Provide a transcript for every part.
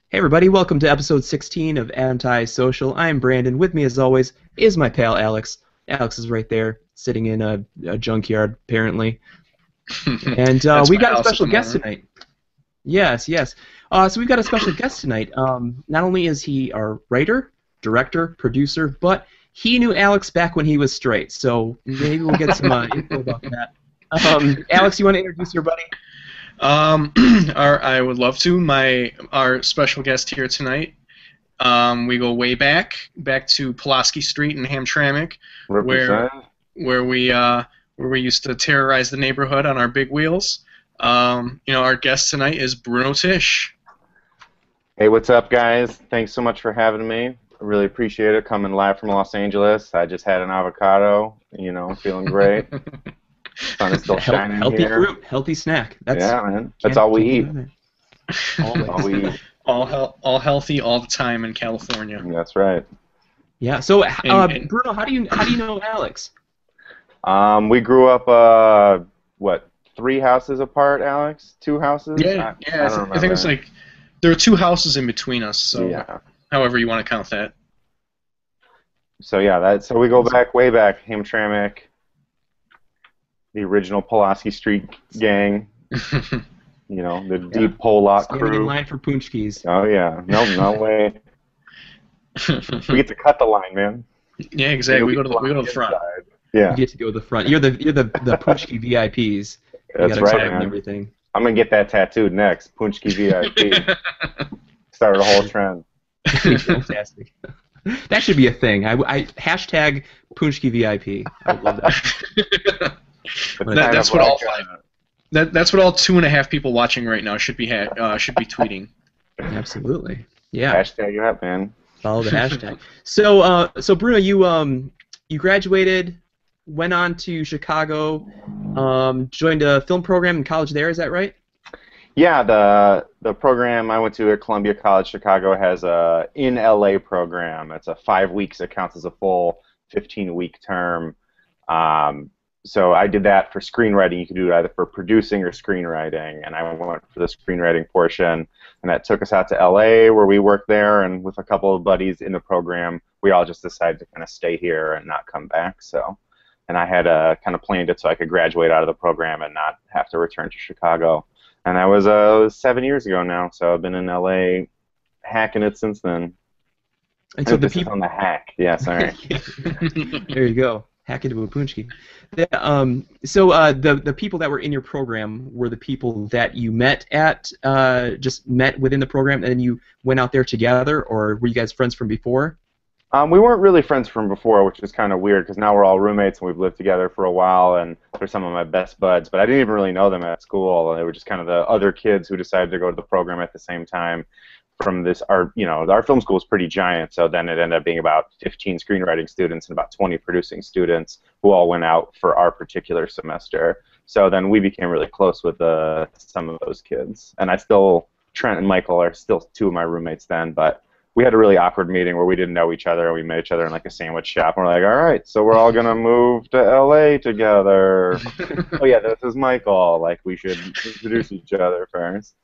Hey everybody, welcome to episode 16 of Anti-Social. I'm Brandon. With me as always is my pal Alex. Alex is right there, sitting in a junkyard, apparently. And That's we've my got a house at special the guest moment. tonight. Yes, yes. So we've got a special guest tonight. Not only is he our writer, director, producer, but he knew Alex back when he was straight. So maybe we'll get some info about that. Alex, you want to introduce your buddy? Um, I would love to. Our special guest here tonight. We go way back to Pulaski Street in Hamtramck, where Represent. where we used to terrorize the neighborhood on our big wheels. Our guest tonight is Bruno Tysh. Hey, what's up, guys? Thanks so much for having me. I really appreciate it. Coming live from Los Angeles. I just had an avocado. Feeling great. Sun is still shining Healthy here. fruit, healthy snack. Yeah, man. That's all we eat. All we eat. All healthy all the time in California. That's right. Yeah. So, And- Bruno, how do you know Alex? We grew up, what, 3 houses apart, Alex? 2 houses? Yeah, I don't remember. I think it's like there are 2 houses in between us. So Yeah. however you want to count that. So yeah, so we go back, way back, Hamtramck, the original Pulaski Street gang. The deep Polak Standing in crew. line for punchkis. Oh yeah, no way. We get to cut the line, man. Yeah, exactly. We go to the front. Inside. Yeah, You get to go to the front. You're the punchki VIPs. You that's gotta right, talk and man. everything. I'm gonna get that tattooed next. Punchki VIP. Started a whole trend. Fantastic. That should be a thing. I hashtag punchki VIP. I would love that. It's That's kind of what all like, That's what all 2.5 people watching right now should be tweeting. Absolutely. Yeah. hashtag it up, man. Follow the hashtag. So Bruno, you graduated, went on to Chicago, joined a film program in college there. Is that right? Yeah, the program I went to at Columbia College Chicago has a in LA program. It's a 5 weeks. It counts as a full 15-week term. So I did that for screenwriting. You could do it either for producing or screenwriting, and I went for the screenwriting portion. And that took us out to LA, where we worked there, and with a couple of buddies in the program, we all just decided to kind of stay here and not come back. And I had kind of planned it so I could graduate out of the program and not have to return to Chicago. And that was 7 years ago now, so I've been in LA hacking it since then. And so the Emphasis people. on the hack. Yeah, sorry. There you go. Hack into a punchki. The people that were in your program were the people that you met at just met within the program, and then you went out there together, or were you guys friends from before? We weren't really friends from before, which is kind of weird because now we're all roommates and we've lived together for a while, and they're some of my best buds. But I didn't even really know them at school. They were just kind of the other kids who decided to go to the program at the same time. From this, our film school is pretty giant, so then it ended up being about 15 screenwriting students and about 20 producing students who all went out for our particular semester. So then we became really close with some of those kids, and Trent and Michael are still 2 of my roommates then, but we had a really awkward meeting where we didn't know each other, and we met each other in like a sandwich shop, and we're like, all right, so we're all gonna move to LA together. Oh yeah, this is Michael. Like, we should introduce each other first.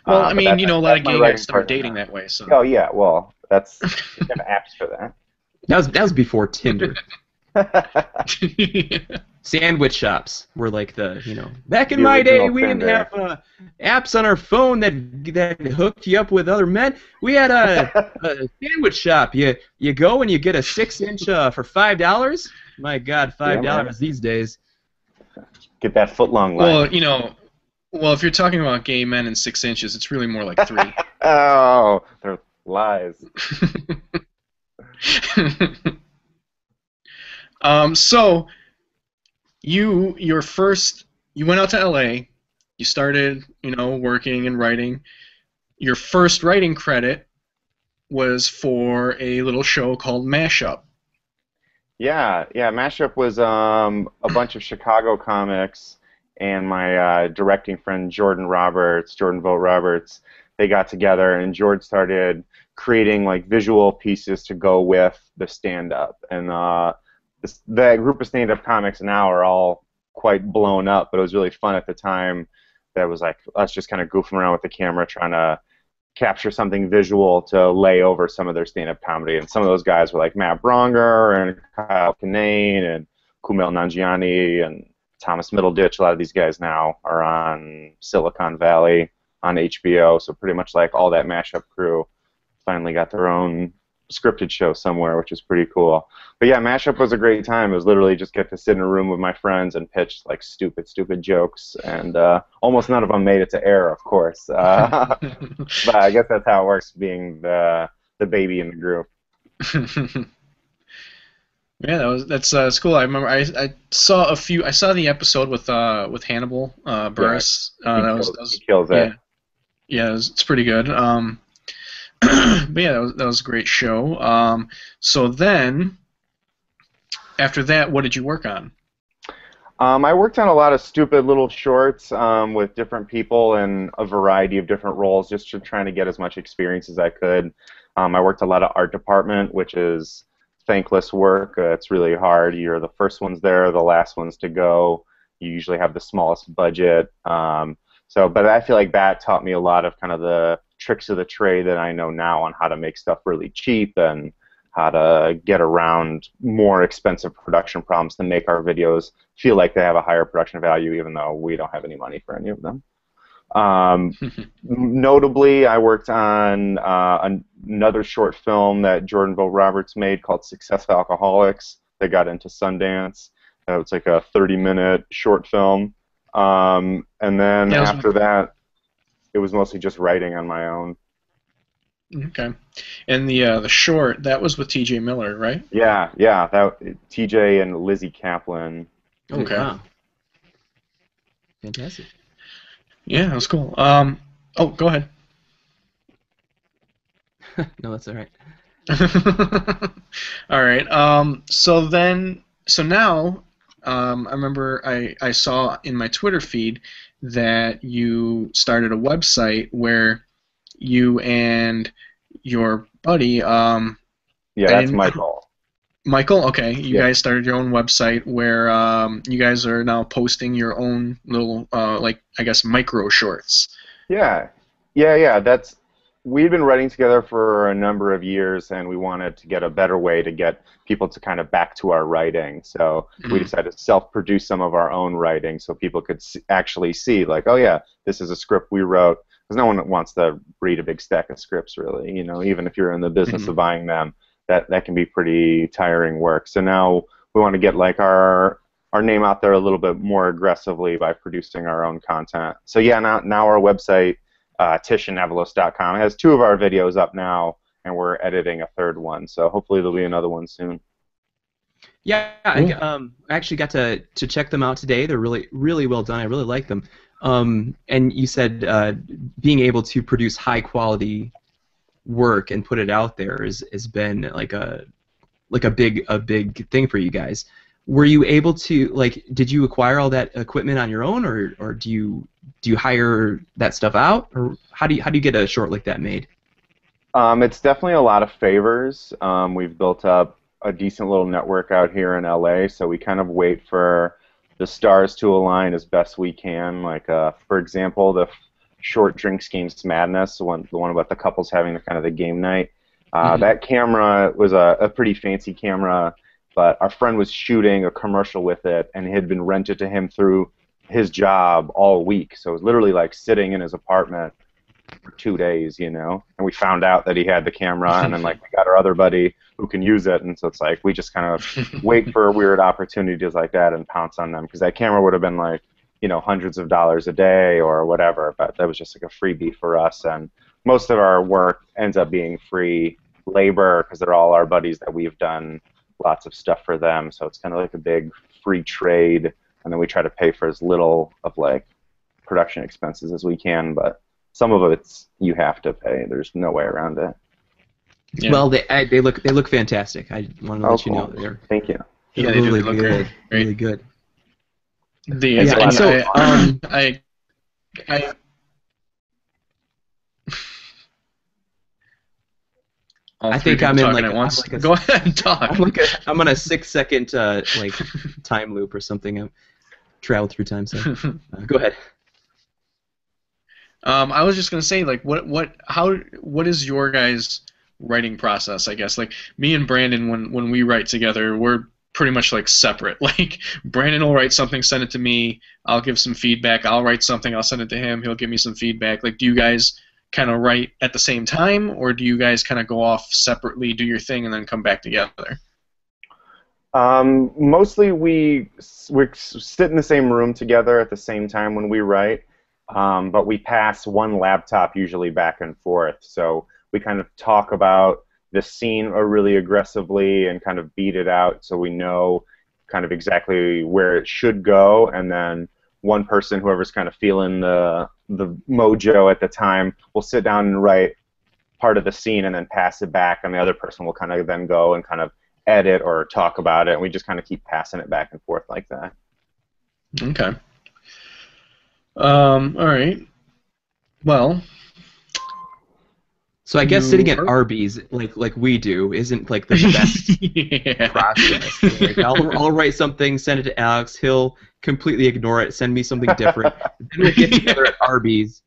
Well, I mean, a lot of my gay writing guys start partner dating now. that way. So. Oh yeah, well, we have apps for that. That was before Tinder. Sandwich shops were like back in The my day original we didn't Tinder. have apps on our phone that hooked you up with other men. We had a sandwich shop. You go and you get a 6-inch for $5. My God, $5 these days. Get that foot-long line. Well, if you're talking about gay men in 6 inches, it's really more like 3. Oh, they're lies. So you went out to LA, you started, working and writing. Your first writing credit was for a little show called Mashup. Yeah. Mashup was a bunch of Chicago comics and my directing friend Jordan Vogt Roberts. They got together, and George started creating like visual pieces to go with the stand-up. And that group of stand-up comics now are all quite blown up, but it was really fun at the time. That was like us just kind of goofing around with the camera, trying to capture something visual to lay over some of their stand-up comedy. And some of those guys were like Matt Bronger and Kyle Kinane and Kumail Nanjiani and Thomas Middleditch. A lot of these guys now are on Silicon Valley on HBO, so pretty much like all that Mashup crew finally got their own scripted show somewhere, which is pretty cool. But yeah, Mashup was a great time. It was literally just get to sit in a room with my friends and pitch like stupid jokes, and almost none of them made it to air, of course. But I guess that's how it works, being the baby in the group. Yeah, that's cool. I remember I saw the episode with Hannibal Buress. He kills it. Yeah, it's pretty good. But yeah, that was a great show. So then, after that, what did you work on? I worked on a lot of stupid little shorts with different people in a variety of different roles, just trying to get as much experience as I could. I worked a lot of art department, which is thankless work. It's really hard. You're the first ones there, the last ones to go. You usually have the smallest budget. But I feel like that taught me a lot of kind of the tricks of the trade that I know now on how to make stuff really cheap and how to get around more expensive production problems to make our videos feel like they have a higher production value, even though we don't have any money for any of them. Notably, I worked on another short film that Jordan Vogt Roberts made called Successful Alcoholics that got into Sundance. It's like a 30-minute short film. And then after that, it was mostly just writing on my own. Okay. And the short, that was with T.J. Miller, right? Yeah, T.J. and Lizzie Kaplan. Okay. Wow. Fantastic. Yeah, that was cool. Oh, go ahead. No, that's all right. All right. So now, I remember I saw in my Twitter feed that you started a website where you and your buddy. Yeah, that's Michael. Michael, okay. You guys started your own website where you guys are now posting your own little, like, I guess, micro shorts. Yeah. We've been writing together for a number of years, and we wanted to get a better way to get people to kind of back to our writing. So we decided to self-produce some of our own writing so people could actually see, like, oh yeah, this is a script we wrote. Because no one wants to read a big stack of scripts, really. You know, even if you're in the business of buying them, that can be pretty tiring work. So now we want to get like our name out there a little bit more aggressively by producing our own content. So yeah, now our website, tishandavalos.com, has 2 of our videos up now, and we're editing a 3rd one. So hopefully there'll be another one soon. Yeah, I actually got to check them out today. They're really, really well done. I really like them. And you said being able to produce high quality work and put it out there has been like a big thing for you guys. Were you able to, did you acquire all that equipment on your own, or do you hire that stuff out, or how do you get a short like that made? It's definitely a lot of favors. We've built up a decent little network out here in LA, so we kind of wait for the stars to align as best we can. Like, for example, the short Drinks Games Madness, the one about the couples having the game night. That camera was a pretty fancy camera, but our friend was shooting a commercial with it, and it had been rented to him through his job all week. So it was literally like sitting in his apartment for 2 days, you know. And we found out that he had the camera, and then we got our other buddy who can use it, and so it's like we just kind of wait for weird opportunities like that and pounce on them, because that camera would have been like, you know, hundreds of dollars a day or whatever, but that was just like a freebie for us. And most of our work ends up being free labor because they're all our buddies that we've done lots of stuff for them, so it's kind of like a big free trade, and then we try to pay for as little of production expenses as we can, but some of it's you have to pay. There's no way around it. Yeah. Well, they look fantastic. I want to let you know they're Thank you. Yeah, really they look good, great. really good. I think I'm in at once. Go ahead and talk. I'm on a 6-second time loop or something. I've traveled through time, so go ahead. I was just gonna say, like, what is your guys' writing process? I guess, like, me and Brandon, when we write together, we're pretty much like separate. Like, Brandon will write something, send it to me. I'll give some feedback. I'll write something, I'll send it to him. He'll give me some feedback. Like, do you guys kind of write at the same time, or do you guys kind of go off separately, do your thing, and then come back together? Mostly we sit in the same room together at the same time when we write, but we pass one laptop usually back and forth. So we kind of talk about the scene really aggressively and kind of beat it out so we know kind of exactly where it should go, and then one person, whoever's kind of feeling the mojo at the time, will sit down and write part of the scene and then pass it back, and the other person will kind of then go and kind of edit or talk about it, and we just kind of keep passing it back and forth like that. Okay. All right. Well. So I guess sitting at Arbys like we do isn't like the best Yeah. process. Like, I'll write something, send it to Alex. He'll completely ignore it, send me something different. Then we'll get together at Arbys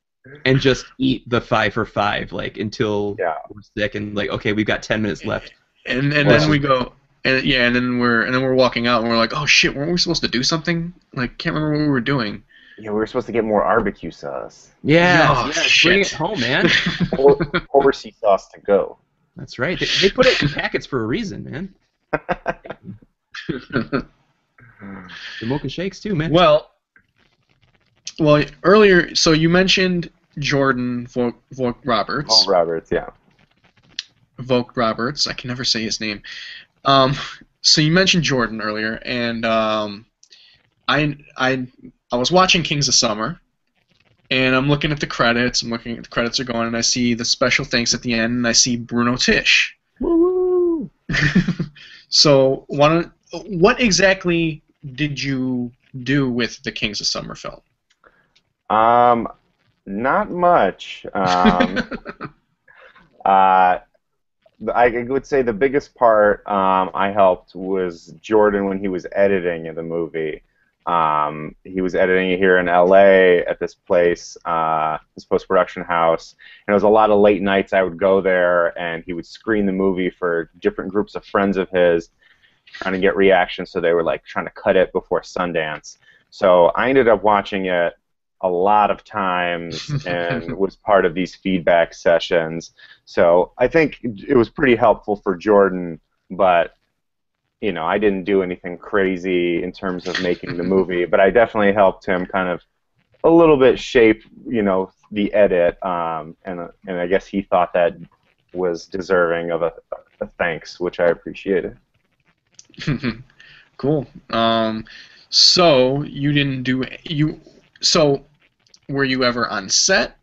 and just eat the 5 for 5 like until we're sick and like, okay, we've got 10 minutes left. And then we go, and then we're walking out and we're like, oh shit, weren't we supposed to do something? Like, can't remember what we were doing. Yeah, we were supposed to get more barbecue sauce. Yeah, bring it home, man. or horsey sauce to go. That's right. They put it in packets for a reason, man. The mocha shakes too, man. Well, earlier, so you mentioned Jordan Vogt Roberts. Oh, Roberts, yeah. Vogt Roberts. I can never say his name. So you mentioned Jordan earlier, and I was watching Kings of Summer, and I'm looking at the credits. I'm looking at the credits are going, and I see the special thanks at the end, and I see Bruno Tysh. Woo! So, what exactly did you do with the Kings of Summer film? Not much. I would say the biggest part I helped was Jordan when he was editing the movie. He was editing it here in LA at this place, this post-production house, and it was a lot of late nights. I would go there, and he would screen the movie for different groups of friends of his, trying to get reactions, so they were like trying to cut it before Sundance. So I ended up watching it a lot of times and was part of these feedback sessions. So I think it was pretty helpful for Jordan, but you know, I didn't do anything crazy in terms of making the movie, but I definitely helped him kind of a little bit shape, you know, the edit, and I guess he thought that was deserving of a thanks, which I appreciated. Cool. So you didn't do So were you ever on set,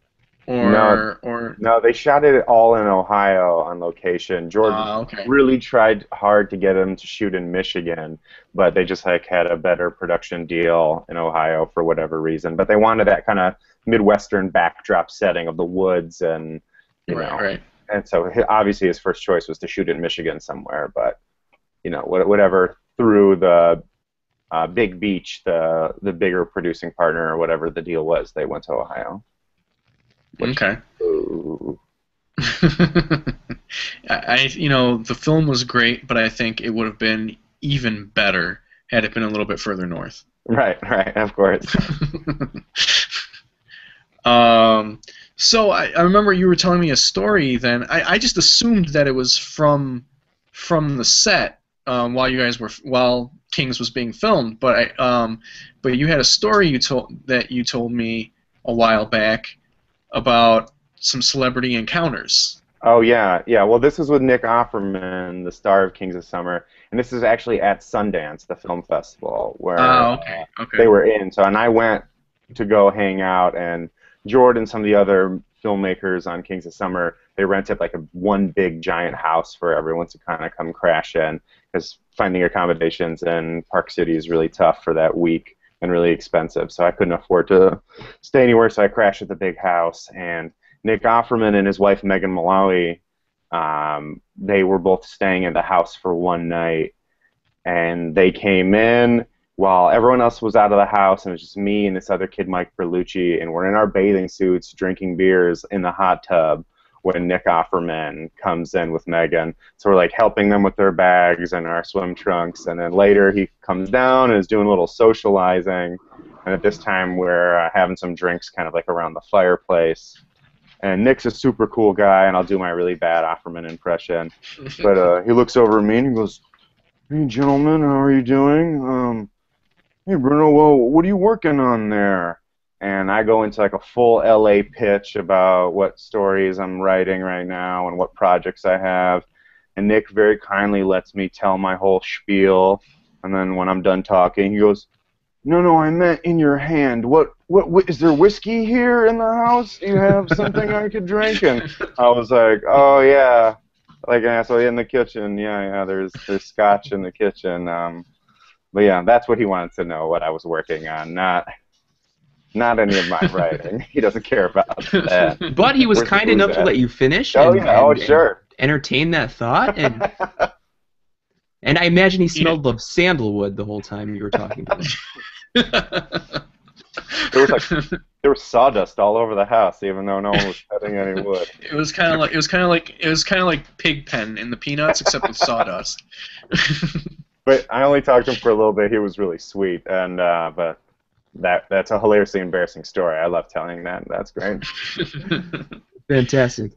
or no? They shot it all in Ohio on location. Jordan really tried hard to get him to shoot in Michigan, but they just like had a better production deal in Ohio for whatever reason. But they wanted that kind of Midwestern backdrop setting of the woods, and you know, right. And so obviously his first choice was to shoot in Michigan somewhere, but you know, whatever through the Big Beach, the bigger producing partner or whatever the deal was, they went to Ohio. Okay. You know, the film was great, but I think it would have been even better had it been a little bit further north. Right, of course. So I remember you were telling me a story then. I just assumed that it was from the set while Kings was being filmed, but you had a story you told me a while back about some celebrity encounters. Oh yeah. Well, this was with Nick Offerman, the star of Kings of Summer, and this is actually at Sundance, the film festival, where they were in. So, and I went to go hang out, and Jordan and some of the other filmmakers on Kings of Summer, they rented like one big giant house for everyone to kind of come crash in, because finding accommodations in Park City is really tough for that week and really expensive. So I couldn't afford to stay anywhere, so I crashed at the big house. And Nick Offerman and his wife Megan Malawi, they were both staying at the house for one night, and they came in, while everyone else was out of the house, and it was just me and this other kid, Mike Berlucci, and we're in our bathing suits drinking beers in the hot tub when Nick Offerman comes in with Megan. So we're like helping them with their bags and our swim trunks, and then later he comes down and is doing a little socializing, and at this time we're having some drinks kind of like around the fireplace. And Nick's a super cool guy, and I'll do my really bad Offerman impression. But he looks over at me and he goes, "Hey, gentlemen, how are you doing? Hey, Bruno, well, what are you working on there?" And I go into like a full LA pitch about what stories I'm writing right now and what projects I have. And Nick very kindly lets me tell my whole spiel. And then when I'm done talking, he goes, No, I meant in your hand. What, is there whiskey here in the house? Do you have something I could drink? And I was like, oh, yeah. Like an asshole in the kitchen. Yeah, there's scotch in the kitchen. But yeah, that's what he wanted to know, what I was working on, not any of my writing. He doesn't care about that. But he was kind enough to let you finish. Oh, yeah, sure. And entertain that thought. And I imagine he smelled of sandalwood the whole time you were talking to him. There was sawdust all over the house, even though no one was cutting any wood. It was kind of like Pigpen in the Peanuts, except with sawdust. But I only talked to him for a little bit. He was really sweet, and but that's a hilariously embarrassing story. I love telling that. That's great. Fantastic.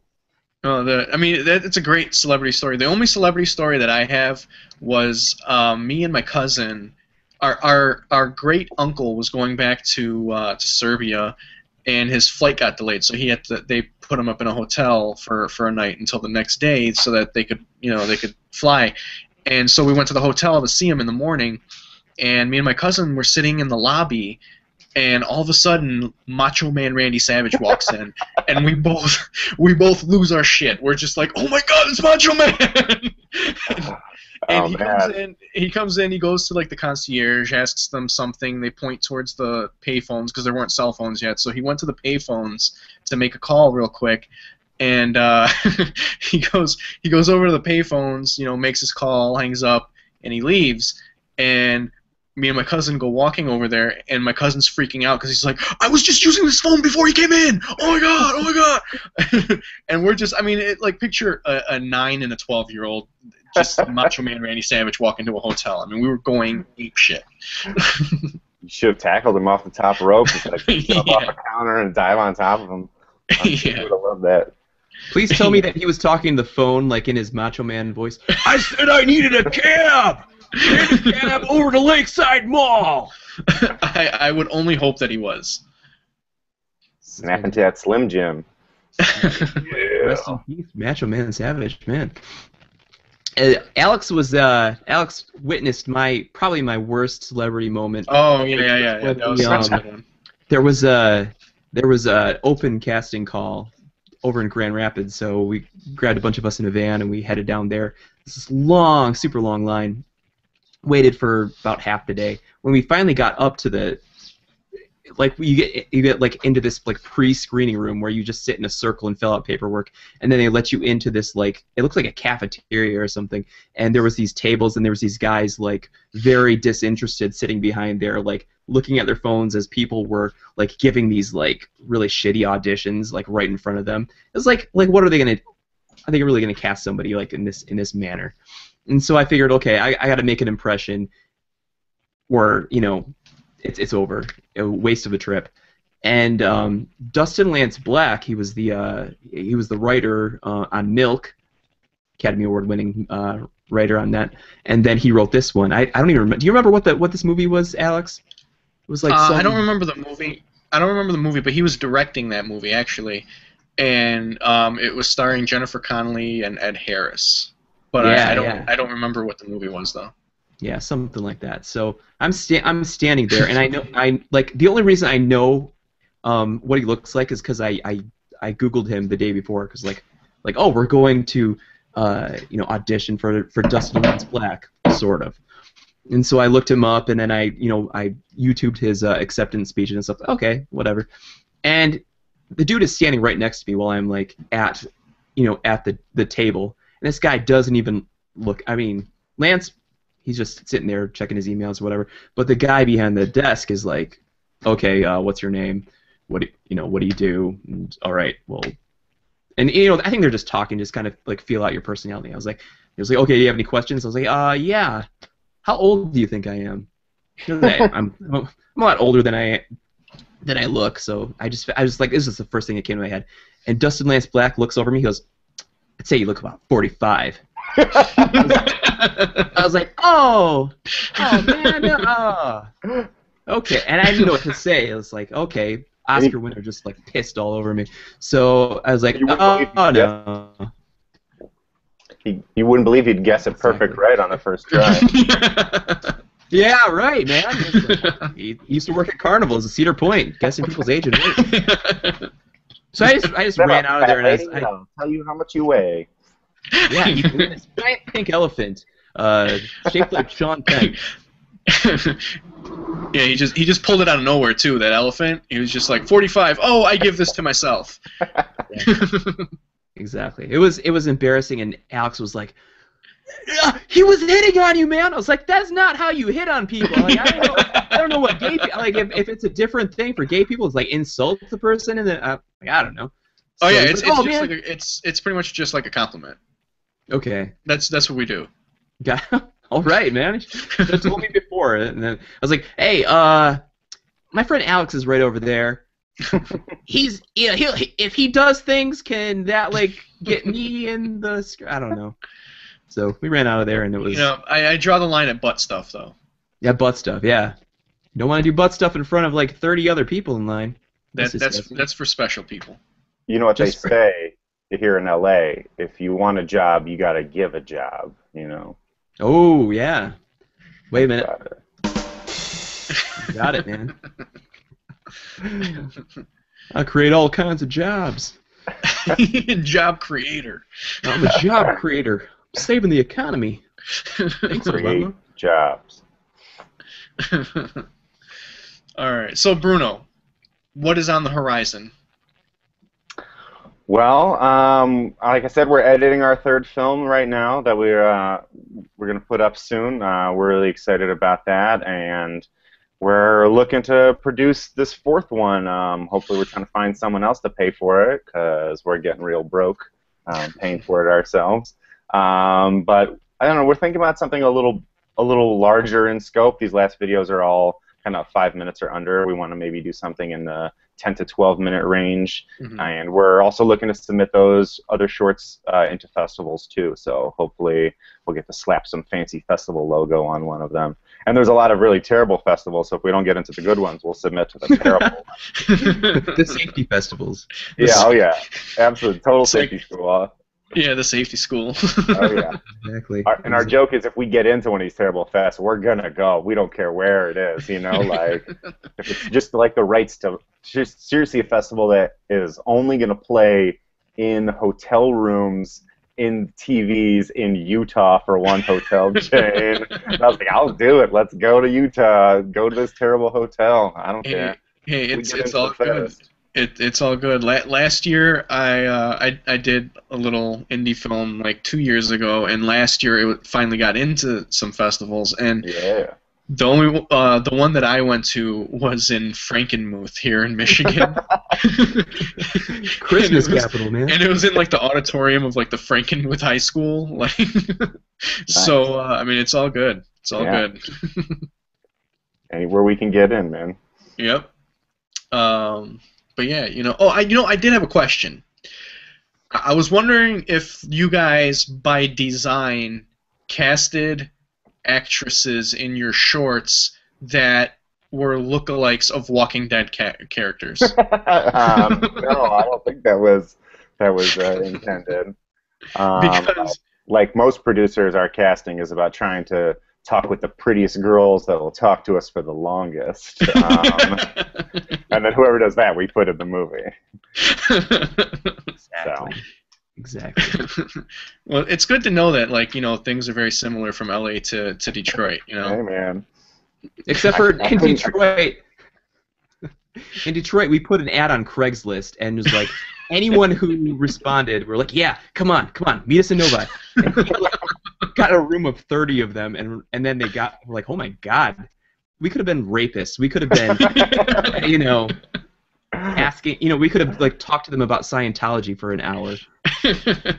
It's a great celebrity story. The only celebrity story that I have was me and my cousin. Our great uncle was going back to Serbia, and his flight got delayed. So they put him up in a hotel for a night until the next day, so that they could fly. And so we went to the hotel to see him in the morning, and me and my cousin were sitting in the lobby. And all of a sudden, Macho Man Randy Savage walks in, and we both lose our shit. We're just like, "Oh my God, it's Macho Man!" And he comes in. He goes to like the concierge, asks them something. They point towards the payphones because there weren't cell phones yet. So he went to the payphones to make a call real quick, and he goes over to the payphones. Makes his call, hangs up, and he leaves. And me and my cousin go walking over there, and my cousin's freaking out because he's like, "I was just using this phone before he came in. Oh my God, oh my God!" And we're just, picture a 9 and a 12-year-old, just Macho Man Randy Savage walk into a hotel. We were going ape shit. You should have tackled him off the top rope, like jump off a counter and dive on top of him. I would have loved that. Please tell me that he was talking the phone like in his Macho Man voice. I said I needed a cab. Cab over to Lakeside Mall. I would only hope that he was. Snap into that Slim Jim. Rest in peace, Macho Man Savage, man. Alex witnessed probably my worst celebrity moment. Oh yeah. That was such a good one. There was a open casting call over in Grand Rapids, so we grabbed a bunch of us in a van and we headed down there. This long, super long line. Waited for about half the day. When we finally got up to the, you get like into this like pre-screening room where you just sit in a circle and fill out paperwork, and then they let you into this like, it looks like a cafeteria or something, and there was these tables and there was these guys like very disinterested sitting behind there like looking at their phones as people were like giving these like really shitty auditions like right in front of them. It was like what are they gonna? Are they really gonna cast somebody like in this manner? And so I figured, okay, I got to make an impression, or it's over, a waste of a trip. And Dustin Lance Black, he was the writer on Milk, Academy Award-winning writer on that, and then he wrote this one. I don't even remember. Do you remember what this movie was, Alex? It was like I don't remember the movie. But he was directing that movie actually, and it was starring Jennifer Connelly and Ed Harris. But yeah, I don't remember what the movie was though. Yeah, something like that. So I'm standing there, and I like the only reason I know what he looks like is because I Googled him the day before because like oh, we're going to audition for Dustin Lance Black, sort of. And so I looked him up, and then I YouTubed his acceptance speech and stuff. Okay, whatever. And the dude is standing right next to me while I'm like at the table. And this guy doesn't even look. Lance he's just sitting there checking his emails or whatever. But the guy behind the desk is like, okay, what's your name? What do you do? And, all right, well, and I think they're just talking, just kind of like feel out your personality. He was like, okay, do you have any questions? I was like, yeah. How old do you think I am? I'm a lot older than I look, so I just like, this is the first thing that came to my head. And Dustin Lance Black looks over me. He goes, I'd say you look about 45. I was like, oh man, okay. And I didn't know what to say. It was like, okay, Oscar winner just like pissed all over me. So I was like, oh no. You wouldn't believe he'd guess it perfect right on the first try. Yeah, right, man. He used to work at Carnival as a Cedar Point, guessing people's age and weight. So I just ran out of there and I tell you how much you weigh. Yeah, you can win this giant pink elephant, shaped like Sean Penn. Yeah, he just pulled it out of nowhere too. That elephant. He was just like 45. Oh, I give this to myself. Exactly. It was embarrassing, and Alex was like, he was hitting on you, man. I was like, that's not how you hit on people. Like, I don't know what gay people, like if it's a different thing for gay people, it's like insult the person, and then like, I don't know. So yeah, it's just like it's pretty much just like a compliment. Okay. That's what we do. Got all right, man. You should have told me before, and then I was like, hey, my friend Alex is right over there. If he does things, can that like get me in the? I don't know. So we ran out of there, and it was. I draw the line at butt stuff, though. Yeah, butt stuff. Yeah, you don't want to do butt stuff in front of like 30 other people in line. That's for special people. You know what they say here in LA? If you want a job, you got to give a job. Oh yeah. Wait a minute. You got it, man. I create all kinds of jobs. Job creator. I'm a job creator. I'm saving the economy. Thanks, Obama. Jobs. All right. So, Bruno, what is on the horizon? Well, like I said, we're editing our third film right now that we're going to put up soon. We're really excited about that, and we're looking to produce this fourth one. Hopefully we're trying to find someone else to pay for it because we're getting real broke paying for it ourselves. But I don't know, we're thinking about something a little larger in scope. These last videos are all kind of 5 minutes or under. We want to maybe do something in the 10 to 12 minute range. Mm-hmm. And we're also looking to submit those other shorts into festivals too. So hopefully we'll get to slap some fancy festival logo on one of them. And there's a lot of really terrible festivals, so if we don't get into the good ones, we'll submit to the terrible ones. The safety festivals. Yeah, oh yeah. Absolutely. Total safety school. Yeah, the safety school. Oh yeah. Exactly. Our joke is if we get into one of these terrible fests, we're going to go. We don't care where it is, like, if it's just like the rights to, just seriously a festival that is only going to play in hotel rooms, in TVs in Utah for one hotel chain. And I was like, I'll do it. Let's go to Utah. Go to this terrible hotel. I don't care. Hey, it's all good. It's all good. Last year, I did a little indie film like 2 years ago, and last year it finally got into some festivals. And yeah. The one that I went to was in Frankenmuth here in Michigan. Christmas capital, man. And it was in like the auditorium of like the Frankenmuth High School. Like, nice. So I mean, it's all good. It's all good. Anywhere we can get in, man. Yep. But yeah, I did have a question. I was wondering if you guys, by design, casted actresses in your shorts that were lookalikes of Walking Dead characters. No, I don't think that was intended. Because, like most producers, our casting is about trying to talk with the prettiest girls that will talk to us for the longest. And then whoever does that, we put in the movie. Exactly. Well, it's good to know that, like, things are very similar from LA to Detroit, Hey, man. Except for in Detroit. In Detroit, we put an ad on Craigslist, and it was like, anyone who responded, we're like, yeah, come on, meet us in Novi. And people like, got a room of 30 of them, and then they got like, oh my god, we could have been rapists. We could have been, asking, we could have like talked to them about Scientology for an hour.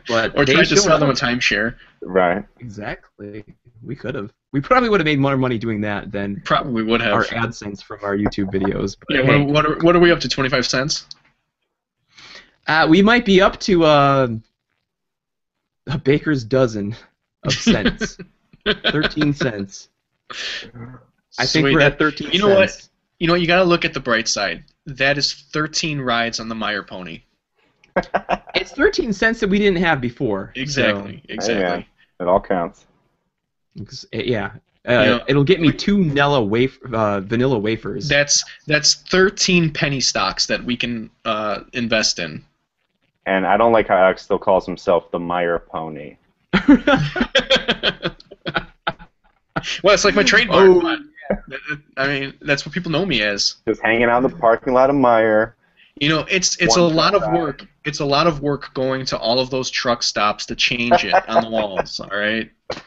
But or tried to sell them a timeshare. Right. Exactly. We could have. We probably would have made more money doing that than probably would have our AdSense from our YouTube videos. But yeah. hey, What are we up to? 25 cents? We might be up to a baker's dozen of cents. 13 cents. I think Sweet. we're at 13 cents. You know what? You know what? You got to look at the bright side. That is 13 rides on the Meyer pony. It's 13 cents that we didn't have before. Exactly. So. Exactly. Hey, man. It all counts. Yeah. It'll get me 2 vanilla wafers. That's 13 penny stocks that we can invest in. And I don't like how Alex still calls himself the Meyer pony. Well, it's like my trademark. Oh. I mean, that's what people know me as. Just hanging out in the parking lot of Meyer. It's a lot of work. It's a lot of work going to all of those truck stops to change it on the walls. All right, I'm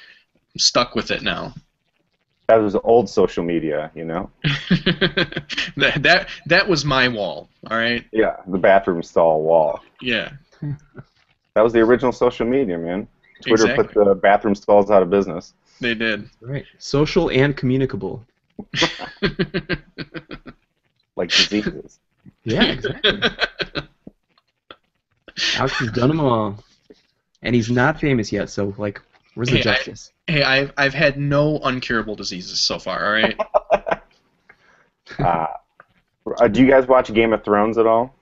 stuck with it now. That was old social media, that was my wall. All right. Yeah, the bathroom stall wall. Yeah. That was the original social media, man. Twitter Exactly. put the bathroom stalls out of business. They did. Right. Social and communicable. Like diseases. Yeah, exactly. Alex has done them all, and he's not famous yet. So, like, where's the justice? I've had no uncurable diseases so far. All right. Do you guys watch Game of Thrones at all?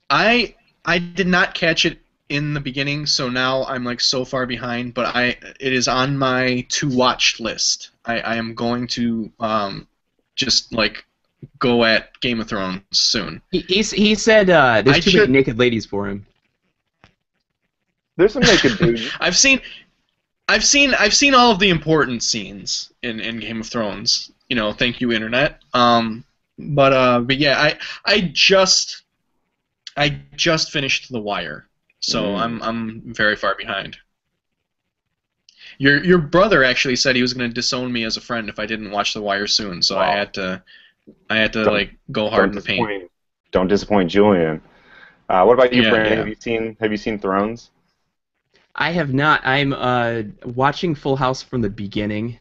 I did not catch it in the beginning, so now I'm like so far behind. But it is on my to watch list. I am going to just like go at Game of Thrones soon. He said there's too many naked ladies for him. There's some naked dudes. I've seen all of the important scenes in Game of Thrones. Thank you, internet. But yeah, I just finished The Wire, so I'm very far behind. Your brother actually said he was going to disown me as a friend if I didn't watch The Wire soon, so wow. I had to like go hard in the paint. Don't disappoint Julian. What about you, Brandon? Yeah. Have you seen Thrones? I have not. I'm watching Full House from the beginning,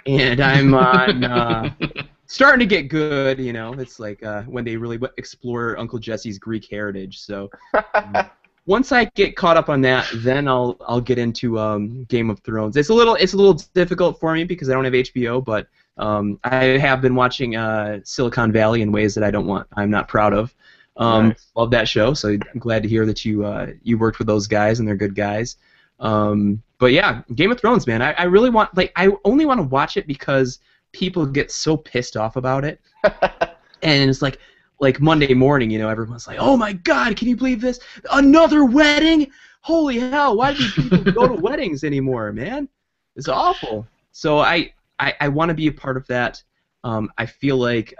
and I'm on starting to get good. It's like when they really explore Uncle Jesse's Greek heritage. So once I get caught up on that, then I'll get into Game of Thrones. It's a little difficult for me because I don't have HBO, but I have been watching Silicon Valley in ways that I'm not proud of. Nice. Love that show, so I'm glad to hear that you worked with those guys and they're good guys. But yeah, Game of Thrones, man. I really want, I only want to watch it because people get so pissed off about it, and it's like Monday morning, everyone's like, oh my God, can you believe this? Another wedding? Holy hell! Why do people go to weddings anymore, man? It's awful. So I want to be a part of that. I feel like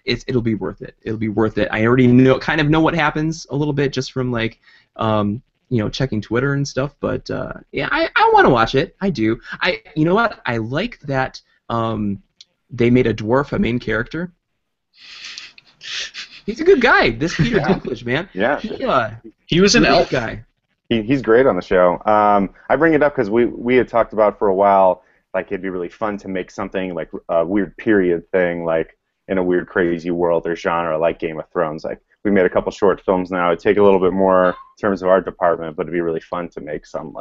it'll be worth it. It'll be worth it. I already kind of know what happens a little bit just from checking Twitter and stuff. But yeah, I want to watch it. I do. You know what? I like that they made a dwarf a main character. He's a good guy. This Peter Dinklage, man. Yeah. He was an elf guy. He's great on the show. I bring it up because we had talked about for a while, like it'd be really fun to make something like a weird period thing, like in a weird, crazy world or genre like Game of Thrones. Like we made a couple short films now. It'd take a little bit more in terms of art department, but it'd be really fun to make some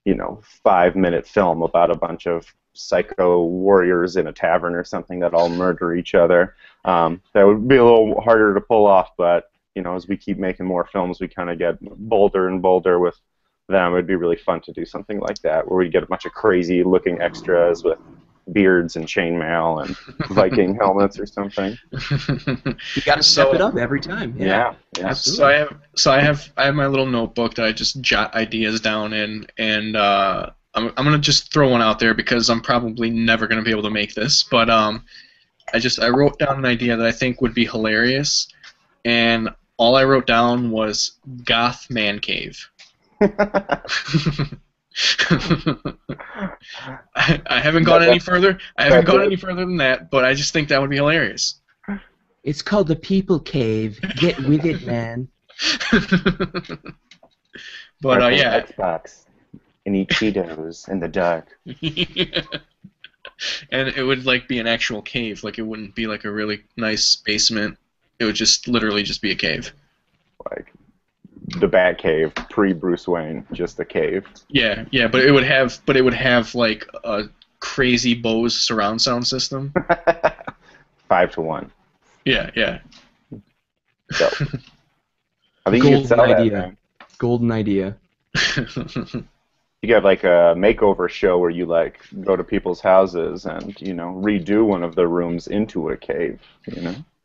5-minute film about a bunch of psycho warriors in a tavern or something that all murder each other. That would be a little harder to pull off, but as we keep making more films, we kind of get bolder and bolder with them. It'd be really fun to do something like that, where we get a bunch of crazy-looking extras with beards and chainmail and Viking helmets or something. You got to step it up every time. Yeah. Absolutely. So I have my little notebook that I just jot ideas down in, and I'm gonna just throw one out there because I'm probably never gonna be able to make this, but I wrote down an idea that I think would be hilarious, and all I wrote down was goth man cave. I haven't gone any further. I haven't gone any further than that, but I just think that would be hilarious. It's called the People Cave. Get with it, man. But yeah. Xbox and eat Cheetos in the dark. And it would like be an actual cave. Like it wouldn't be like a really nice basement. It would just literally just be a cave. Like the Bat Cave pre-Bruce Wayne, just a cave. Yeah, but it would have like a crazy Bose surround sound system. 5-to-1. Yeah. So, I think you could sell idea. that, man. Golden idea. You get like a makeover show where you like go to people's houses and redo one of the rooms into a cave.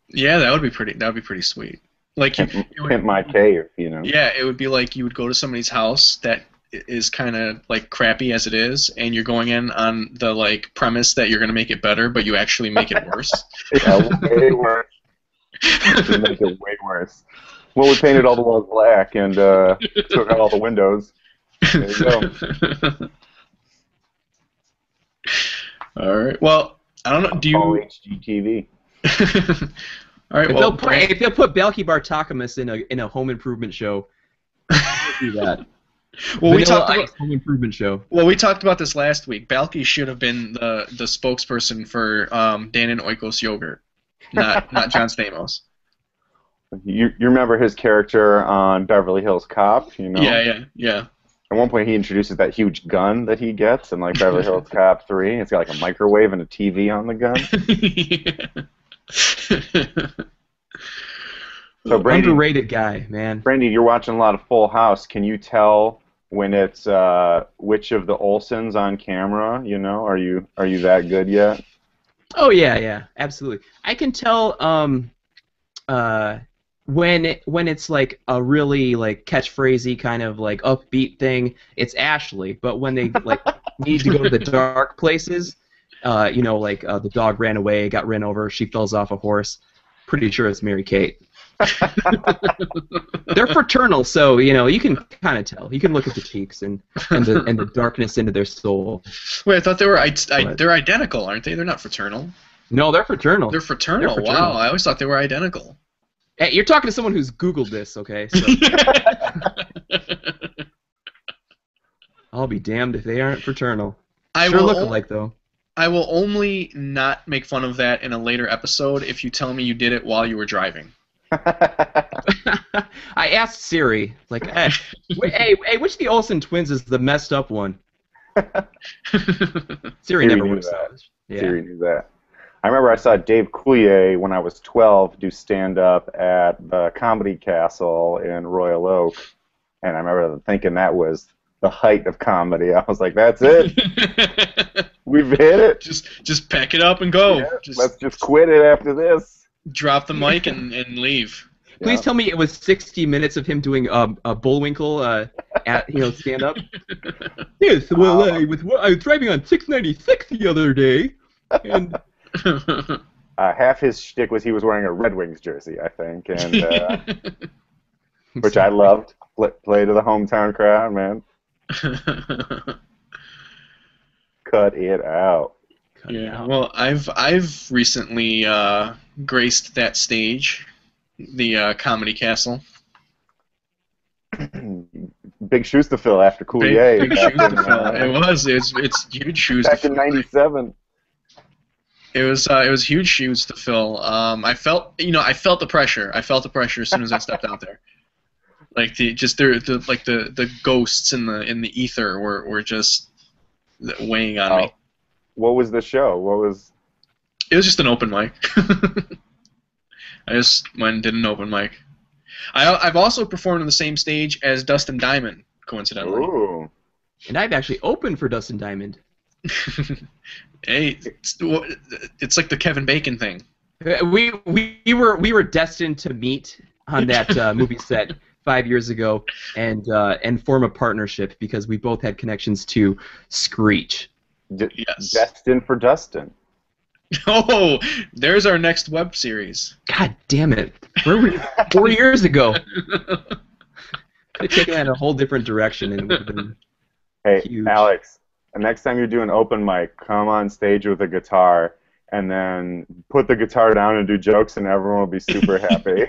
Yeah, that would be pretty sweet. Like pimp my cave. Yeah, it would be like you would go to somebody's house that is kind of like crappy as it is, and you're going in on the like premise that you're going to make it better, but you actually make it worse. Yeah, way worse. You make it way worse. Well, we painted all the walls black and took out all the windows. There you go. All right. Well, I don't know. Do you? All HGTV. All right. If they'll put Balky Bartakamus in a home improvement show, do that. Well, we talked about home improvement show. Well, we talked about this last week. Balky should have been the spokesperson for Dan and Oikos yogurt, not John Stamos. You remember his character on Beverly Hills Cop? Yeah. At one point, he introduces that huge gun that he gets in like Beverly Hills Cop 3. It's got like a microwave and a TV on the gun. So, Brandy, underrated guy, man. Brandy, you're watching a lot of Full House. Can you tell when it's which of the Olsens on camera? Are you that good yet? Oh yeah, absolutely. I can tell when it's like a really like catchphrasey kind of like upbeat thing, it's Ashley. But when they like need to go to the dark places, like the dog ran away, got run over, she falls off a horse. Pretty sure it's Mary Kate. They're fraternal, so you can kind of tell. You can look at the cheeks and the darkness into their soul. Wait, I thought they were they're identical, aren't they? They're not fraternal. No, they're fraternal. They're fraternal. Wow, I always thought they were identical. Hey, you're talking to someone who's Googled this, okay? So. I'll be damned if they aren't fraternal. Sure look alike, though. I will only not make fun of that in a later episode if you tell me you did it while you were driving. I asked Siri, like, hey, which of the Olsen twins is the messed up one? Siri never knew works that. out. Yeah. Siri knew that. I remember I saw Dave Coulier when I was 12 do stand-up at the Comedy Castle in Royal Oak, and I remember thinking that was the height of comedy. I was like, that's it. We've hit it. Just pack it up and go. Yeah, let's just quit it after this. Drop the mic and leave. Please tell me it was 60 minutes of him doing a Bullwinkle at stand up. Yes, well, I was driving on 696 the other day, and half his shtick was he was wearing a Red Wings jersey, I think, and which I loved. Play to the hometown crowd, man. Cut it out. Well, I've recently graced that stage, the Comedy Castle. Big shoes to fill after Coulier. Big shoes to fill. It's huge shoes. Back in '97. It was huge shoes to fill. I felt the pressure. I felt the pressure as soon as I stepped out there. Like the ghosts in the ether were just weighing on me. What was the show? It was just an open mic. I just went and did an open mic. I've also performed on the same stage as Dustin Diamond, coincidentally. Ooh. And I've actually opened for Dustin Diamond. Hey, it's like the Kevin Bacon thing. We were destined to meet on that movie set 5 years ago and form a partnership because we both had connections to Screech. Yes. Destined for Dustin. Oh, there's our next web series. God damn it! Where were you 4 years ago? have taken that in a whole different direction, and it would have been Hey, huge. Alex, the next time you're doing open mic, come on stage with a guitar, and then put the guitar down and do jokes, and everyone will be super happy.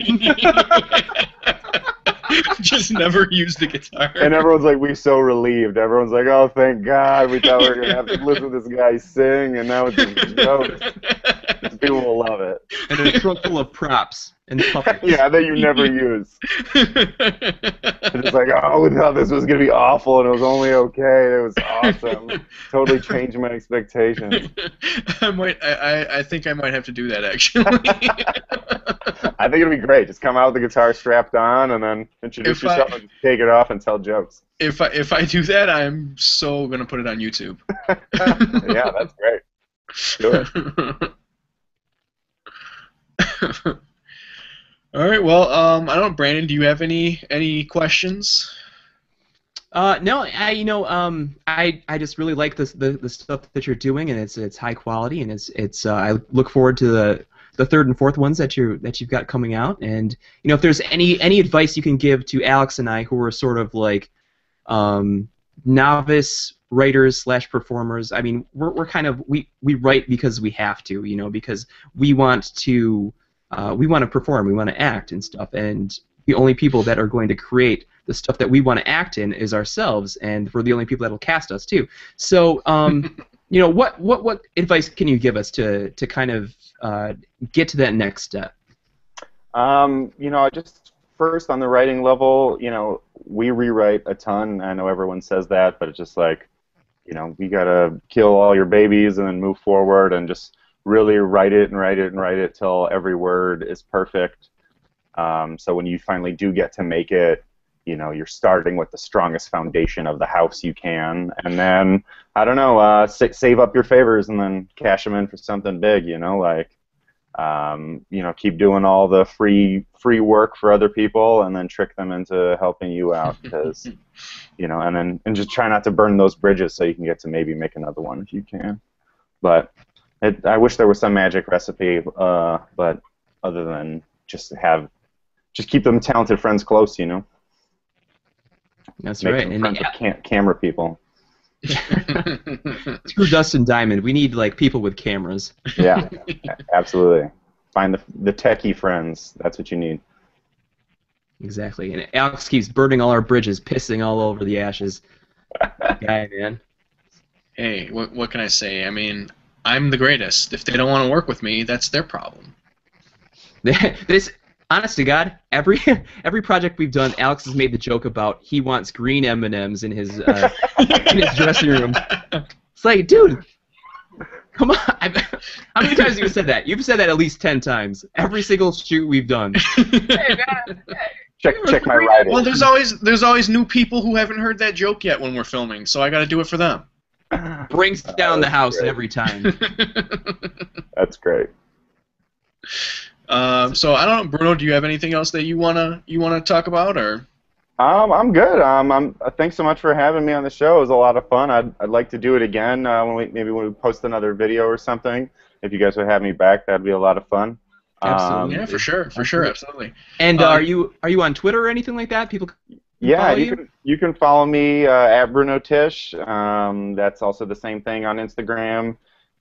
Just never use the guitar. And everyone's like, we're so relieved. Everyone's like, oh, thank God. We thought we were going to have to listen to this guy sing, and now it's just jokes. People will love it. And a trunk full of props and puppets. Yeah, that you never use. And it's like, oh, we thought this was going to be awful, and it was only okay. It was awesome. Totally changed my expectations. I think I might have to do that, actually. I think it'll be great. Just come out with the guitar strapped on, and then introduce yourself and take it off and tell jokes. If I do that, I'm so gonna put it on YouTube. Yeah, that's great. Do it. All right. Well, I don't know, Brandon. Do you have any questions? No, I just really like the stuff that you're doing, and it's high quality, and it's I look forward to the third and fourth ones that you've got coming out, and if there's any advice you can give to Alex and I, who are sort of like novice writers / performers. I mean, we're kind of we write because we have to, because we want to perform, we want to act and stuff, and the only people that are going to create the stuff that we want to act in is ourselves, and we're the only people that will cast us too. So, what advice can you give us to kind of get to that next step? Just first on the writing level, we rewrite a ton. I know everyone says that, but it's just like, we gotta kill all your babies and then move forward and just really write it and write it and write it till every word is perfect. So when you finally do get to make it, you're starting with the strongest foundation of the house you can, and then save up your favors and then cash them in for something big. Keep doing all the free work for other people, and then trick them into helping you out, because and just try not to burn those bridges so you can get to maybe make another one if you can. But I wish there was some magic recipe, but other than just keep them talented friends close, That's Make right. them And friends with camera people. Screw Dustin Diamond. We need people with cameras. Yeah, absolutely. Find the techie friends. That's what you need. Exactly. And Alex keeps burning all our bridges, pissing all over the ashes. Guy, man. Hey, what can I say? I mean, I'm the greatest. If they don't want to work with me, that's their problem. Honest to God, every project we've done, Alex has made the joke about he wants green M&Ms in his dressing room. It's like, dude, come on! How many times have you said that? You've said that at least 10 times. Every single shoot we've done. Hey, man, Check my writing. Well, there's always new people who haven't heard that joke yet when we're filming, so I got to do it for them. Brings down the house great. every time. That's great. So I don't know, Bruno. Do you have anything else that you wanna talk about, or? I'm good. Thanks so much for having me on the show. It was a lot of fun. I'd like to do it again when we post another video or something. If you guys would have me back, that'd be a lot of fun. Absolutely. Yeah, for sure, absolutely. And are you on Twitter or anything like that? People. Yeah, you can follow me at Bruno Tysh. That's also the same thing on Instagram.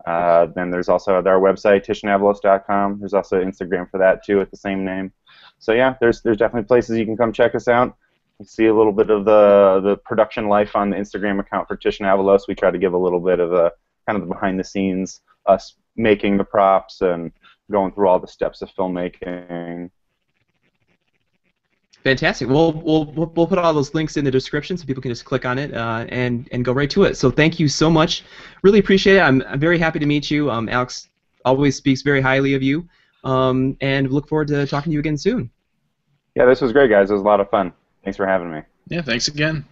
Then there's also our website, tishnavalos.com. There's also Instagram for that too, at the same name. So yeah, there's definitely places you can come check us out. You see a little bit of the production life on the Instagram account for Tishnavalos. We try to give a little bit of kind of the behind the scenes, us making the props and going through all the steps of filmmaking. Fantastic. We'll put all those links in the description so people can just click on it and go right to it. So thank you so much. Really appreciate it. I'm very happy to meet you. Alex always speaks very highly of you, and look forward to talking to you again soon. Yeah, this was great, guys. It was a lot of fun. Thanks for having me. Yeah, thanks again.